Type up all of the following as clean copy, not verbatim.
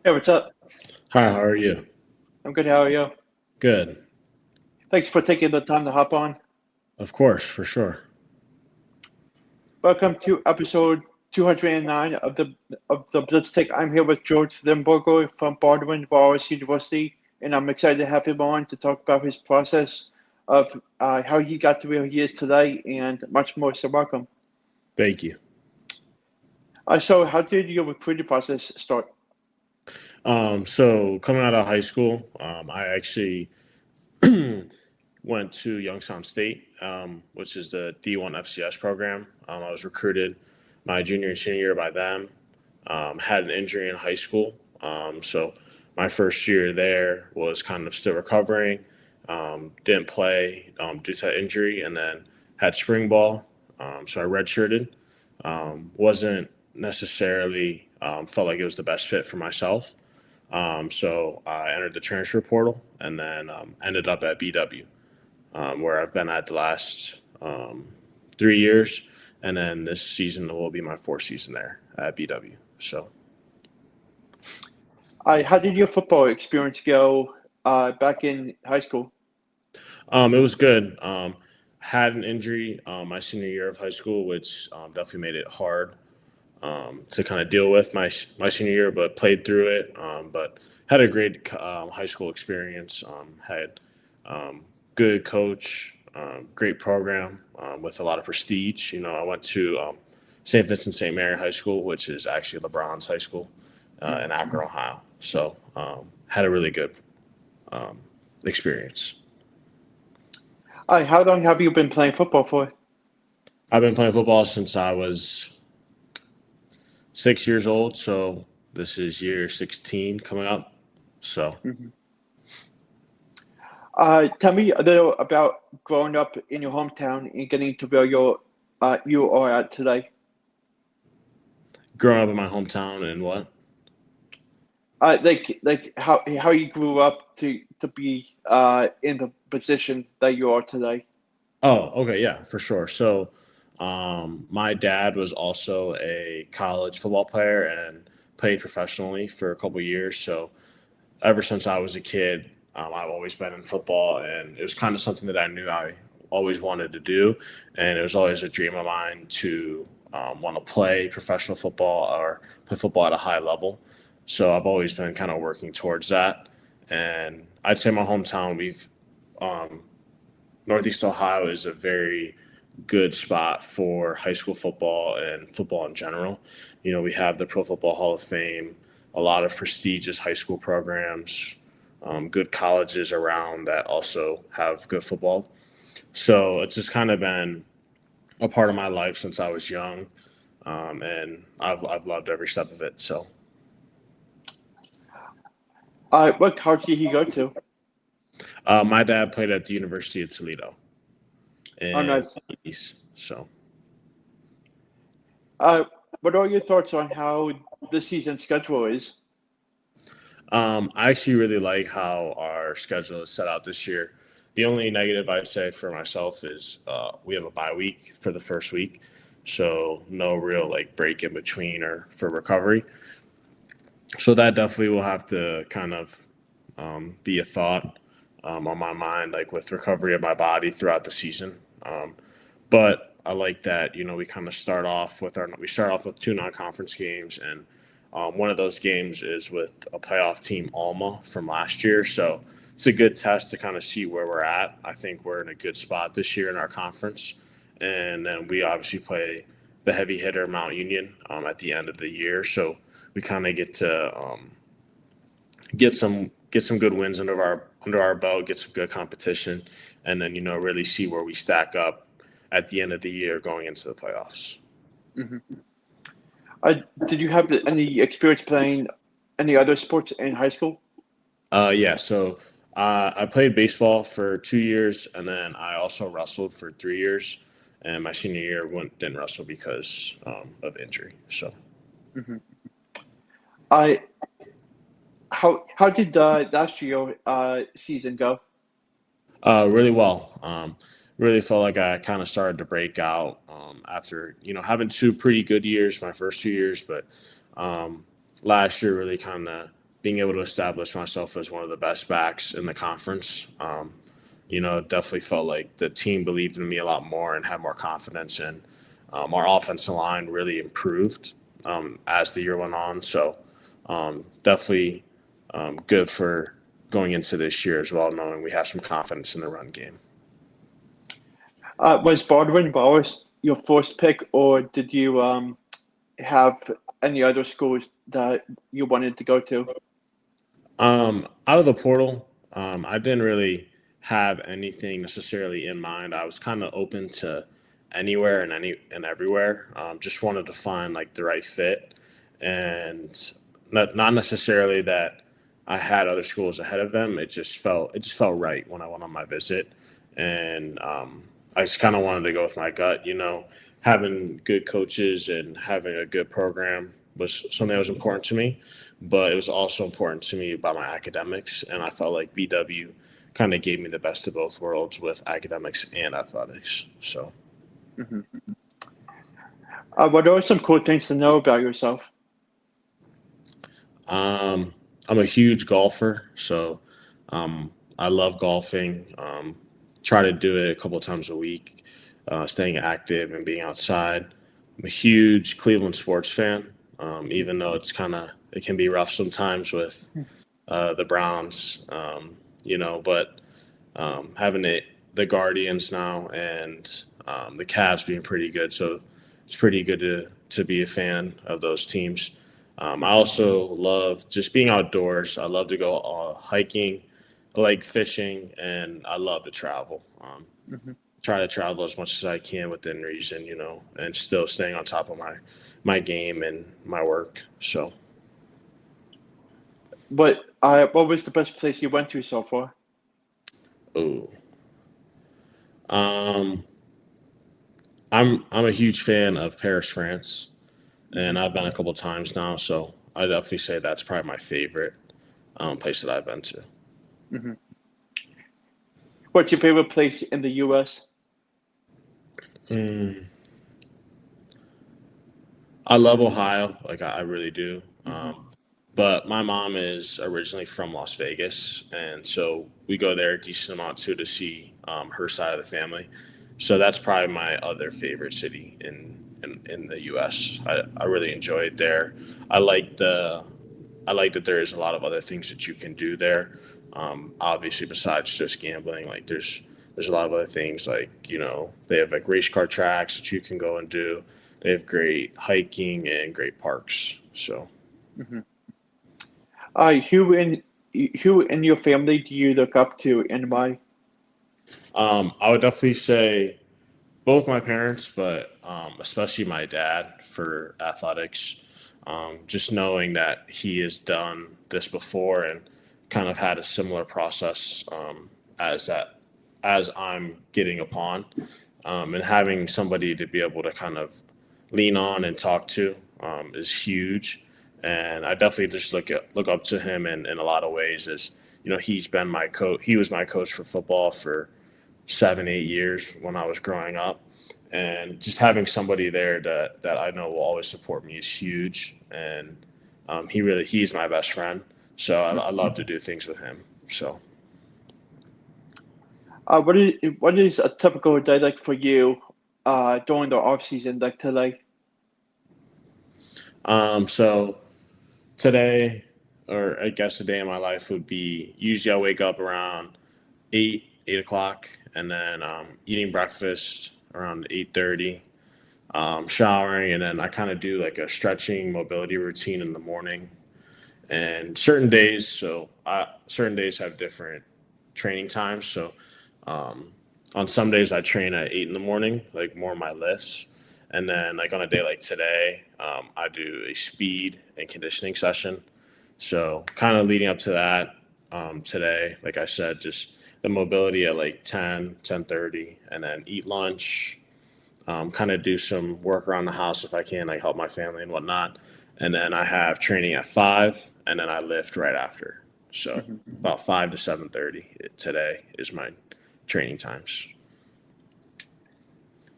Hey, what's up? Hi, how are you? I'm good. How are you? Good. Thanks for taking the time to hop on. Of course, for sure. Welcome to episode 209 of the Blitz Take. I'm here with George Linberger from Baldwin, Wallace University, and I'm excited to have him on to talk about his process of how he got to where he is today and much more. So, welcome. Thank you. So, how did your recruiting process start? So coming out of high school, I actually went to Youngstown State, which is the D1 FCS program. I was recruited my junior and senior year by them. Had an injury in high school, so my first year there was kind of still recovering. Didn't play due to that injury, and then had spring ball. So I redshirted. Wasn't necessarily felt like it was the best fit for myself. So I entered the transfer portal and then ended up at BW, where I've been at the last 3 years. And then this season will be my fourth season there at BW. So How did your football experience go back in high school? it was good. Had an injury my senior year of high school, which definitely made it hard to kind of deal with my senior year, but played through it. But had a great high school experience. Had good coach, great program with a lot of prestige. I went to St. Vincent St. Mary High School, which is actually LeBron's high school in Akron, Ohio. So had a really good um, experience. How long have you been playing football for? I've been playing football since I was 6 years old. So this is year 16 coming up. So Mhm. Tell me a little about growing up in your hometown and getting to where you are at today. growing up in my hometown and what? Like how you grew up to be in the position that you are today. Oh, okay, yeah, for sure. So, my dad was also a college football player and played professionally for a couple years. So, ever since I was a kid, I've always been in football, and it was kind of something that I knew I always wanted to do, and it was always a dream of mine to want to play professional football or play football at a high level. So, I've always been kind of working towards that, and I'd say my hometown, we've um, Northeast Ohio is a very good spot for high school football and football in general. We have the Pro Football Hall of Fame, a lot of prestigious high school programs, good colleges around that also have good football. So it's just kind of been a part of my life since I was young, and I've loved every step of it. So What college did he go to? my dad played at the University of Toledo Oh, in nice. the East. So Uh, what are your thoughts on how the season schedule is? I actually really like how our schedule is set out this year. The only negative I'd say for myself is we have a bye week for the first week, so no real like break in between or for recovery. So that definitely will have to kind of be a thought on my mind, like with recovery of my body throughout the season. But I like that we kind of start off with two non-conference games, and one of those games is with a playoff team, Alma, from last year. So it's a good test to kind of see where we're at. I think we're in a good spot this year in our conference, and then we obviously play the heavy hitter Mount Union at the end of the year. So we kind of get to get some good wins under our belt, get some good competition, and then really see where we stack up at the end of the year going into the playoffs. Hmm. Did you have any experience playing any other sports in high school? Yeah, so I played baseball for 2 years, and then I also wrestled for 3 years. And my senior year didn't wrestle because of injury. So Hmm. I how did last year season go? really well. Really felt like I kind of started to break out after having two pretty good years, my first 2 years, but um, last year really kind of being able to establish myself as one of the best backs in the conference. Definitely felt like the team believed in me a lot more and had more confidence, and our offensive line really improved as the year went on. So definitely good for going into this year as well, knowing we have some confidence in the run game. Was Baldwin Wallace your first pick, or did you have any other schools that you wanted to go to? Out of the portal, I didn't really have anything necessarily in mind. I was kind of open to anywhere and everywhere. Just wanted to find like the right fit, and not necessarily that I had other schools ahead of them. It just felt right when I went on my visit, and I just kind of wanted to go with my gut. Having good coaches and having a good program was something that was important to me, but it was also important to me about my academics, and I felt like BW kind of gave me the best of both worlds with academics and athletics. So, Mm-hmm. What are some cool things to know about yourself? I'm a huge golfer, so I love golfing. Try to do it a couple of times a week, staying active and being outside. I'm a huge Cleveland sports fan, even though it can be rough sometimes with the Browns, but having the Guardians now and the Cavs being pretty good, so it's pretty good to be a fan of those teams. I also love just being outdoors. I love to go hiking, I like fishing, and I love to travel. Mm-hmm. Try to travel as much as I can within reason, and still staying on top of my game and my work. So, What was the best place you went to so far? oh, um, I'm a huge fan of Paris, France, and I've been a couple times now. So I definitely say that's probably my favorite place that I've been to. Mm-hmm. What's your favorite place in the U.S.? Mm, I love Ohio, like I really do. Mm-hmm. But my mom is originally from Las Vegas, and so we go there a decent amount too to see her side of the family. So that's probably my other favorite city in the U.S. I really enjoy it there. I like the I like that there is a lot of other things that you can do there. Obviously, besides just gambling, like there's a lot of other things like they have like race car tracks that you can go and do. They have great hiking and great parks. So. Mm-hmm. Who in your family do you look up to, and why? I would definitely say both my parents, but especially my dad for athletics. Just knowing that he has done this before and kind of had a similar process as that as I'm getting upon, and having somebody to be able to kind of lean on and talk to is huge. And I definitely just look up to him in a lot of ways. As he's been my coach. He was my coach for football for 7, 8 years when I was growing up, and just having somebody there that I know will always support me is huge. And he's my best friend, so I love to do things with him. So. What is a typical day like for you during the off season like today? So today, or I guess a day in my life would be usually I wake up around 8 o'clock, and then eating breakfast around 8:30, showering, and then I kind of do like a stretching mobility routine in the morning. And certain days have different training times. So on some days I train at 8 in the morning, like more of my lifts. And then like on a day like today, I do a speed and conditioning session. So kind of leading up to that today, like I said, just the mobility at like 10:30, and then eat lunch, kind of do some work around the house if I can, like help my family and whatnot. And then I have training at 5, and then I lift right after. So Mm-hmm. about 5 to 7:30 today is my training times.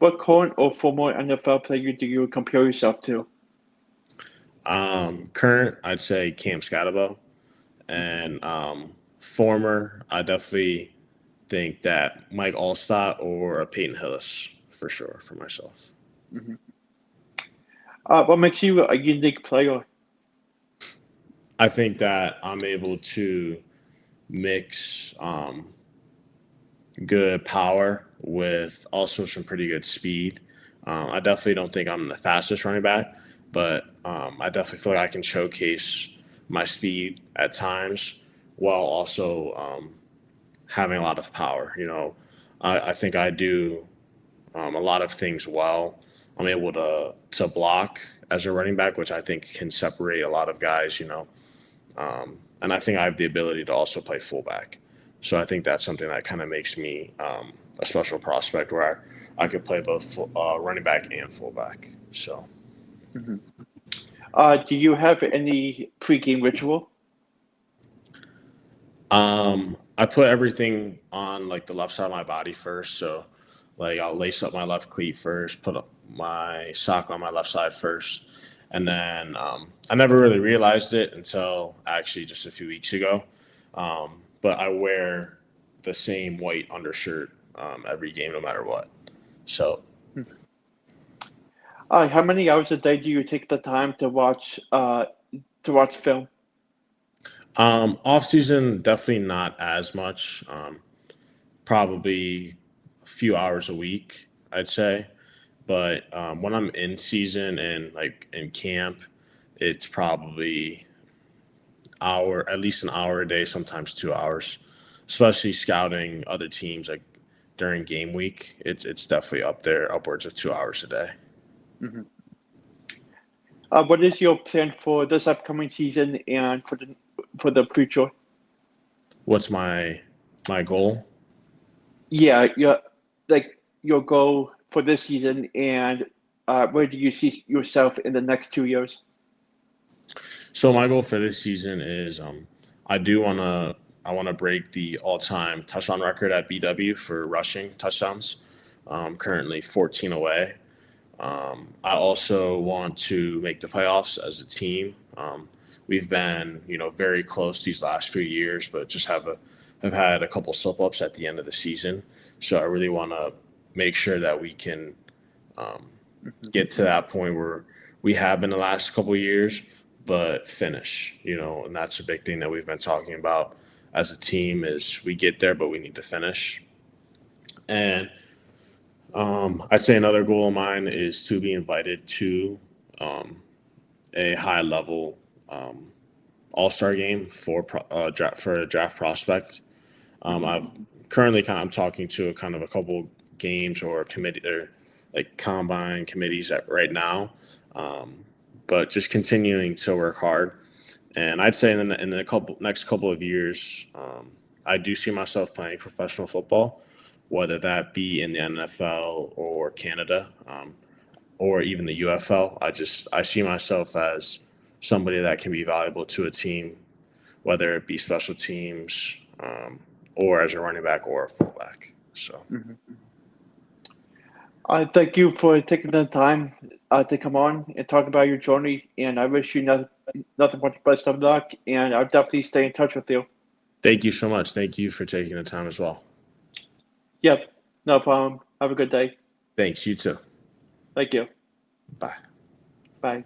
What current or former NFL player do you compare yourself to? Current, I'd say Cam Scatabo. And former, I definitely think that Mike Allstott or Peyton Hillis for sure for myself. Mm-hmm. What makes you a unique player? I think that I'm able to mix good power with also some pretty good speed. I definitely don't think I'm the fastest running back, but I definitely feel like I can showcase my speed at times while also having a lot of power. I think I do a lot of things well. I'm able to block as a running back, which I think can separate a lot of guys. And I think I have the ability to also play fullback. So I think that's something that kind of makes me a special prospect where I could play both running back and fullback. So. Mm-hmm. Do you have any pregame ritual? I put everything on like the left side of my body first. So like I'll lace up my left cleat first, put up my sock on my left side first. And then I never really realized it until actually just a few weeks ago. But I wear the same white undershirt every game, no matter what. So. How many hours a day do you take the time to watch film? Off season, definitely not as much. Probably a few hours a week, I'd say. But when I'm in season and like in camp, it's probably at least an hour a day, sometimes 2 hours. Especially scouting other teams like during game week, it's definitely up there, upwards of 2 hours a day. Mm-hmm. What is your plan for this upcoming season and for the future? What's my goal? Yeah, your goal for this season, and where do you see yourself in the next 2 years? So my goal for this season is I want to break the all-time touchdown record at BW for rushing touchdowns. Currently 14 away. I also want to make the playoffs as a team. We've been, very close these last few years, but just have had a couple slip-ups at the end of the season. So I really want to make sure that we can get to that point where we have been the last couple of years, but finish, and that's a big thing that we've been talking about as a team is we get there, but we need to finish. And I'd say another goal of mine is to be invited to a high level all-star game for a draft prospect. I've currently I'm talking to a couple games or committee or like combine committees right now, but just continuing to work hard. And I'd say in the next couple of years, I do see myself playing professional football, whether that be in the NFL or Canada, or even the UFL. I see myself as somebody that can be valuable to a team, whether it be special teams, or as a running back or a fullback. So. Mm-hmm. I thank you for taking the time to come on and talk about your journey, and I wish you nothing but the best of luck, and I'll definitely stay in touch with you. Thank you so much. Thank you for taking the time as well. Yep, no problem. Have a good day. Thanks. You too. Thank you. Bye. Bye.